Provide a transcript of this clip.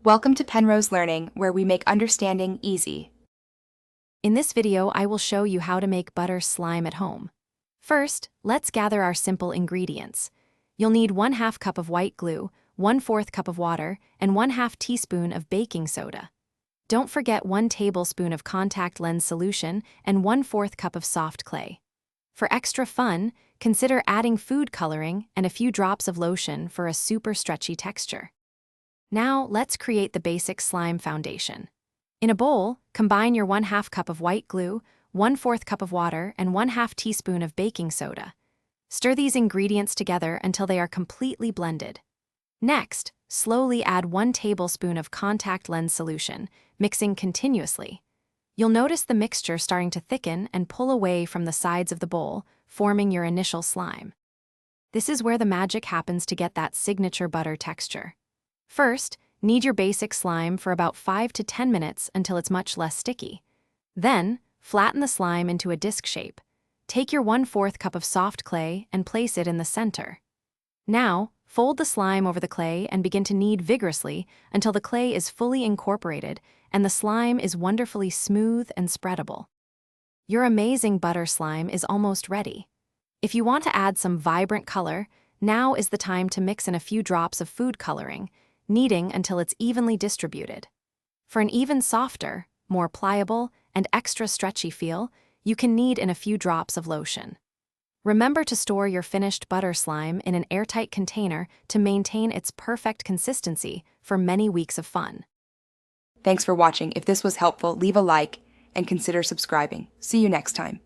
Welcome to Penrose Learning, where we make understanding easy. In this video, I will show you how to make butter slime at home. First, let's gather our simple ingredients. You'll need 1/2 cup of white glue, 1/4 cup of water, and 1/2 teaspoon of baking soda. Don't forget 1 tablespoon of contact lens solution and 1/4 cup of soft clay. For extra fun, consider adding food coloring and a few drops of lotion for a super stretchy texture. Now, let's create the basic slime foundation. In a bowl, combine your 1/2 cup of white glue, 1/4 cup of water, and 1/2 teaspoon of baking soda. Stir these ingredients together until they are completely blended. Next, slowly add 1 tablespoon of contact lens solution, mixing continuously. You'll notice the mixture starting to thicken and pull away from the sides of the bowl, forming your initial slime. This is where the magic happens to get that signature butter texture. First, knead your basic slime for about 5 to 10 minutes until it's much less sticky. Then, flatten the slime into a disc shape. Take your 1/4 cup of soft clay and place it in the center. Now, fold the slime over the clay and begin to knead vigorously until the clay is fully incorporated and the slime is wonderfully smooth and spreadable. Your amazing butter slime is almost ready. If you want to add some vibrant color, now is the time to mix in a few drops of food coloring, kneading until it's evenly distributed. For an even softer, more pliable, and extra stretchy feel, you can knead in a few drops of lotion. Remember to store your finished butter slime in an airtight container to maintain its perfect consistency for many weeks of fun. Thanks for watching. If this was helpful, leave a like and consider subscribing. See you next time.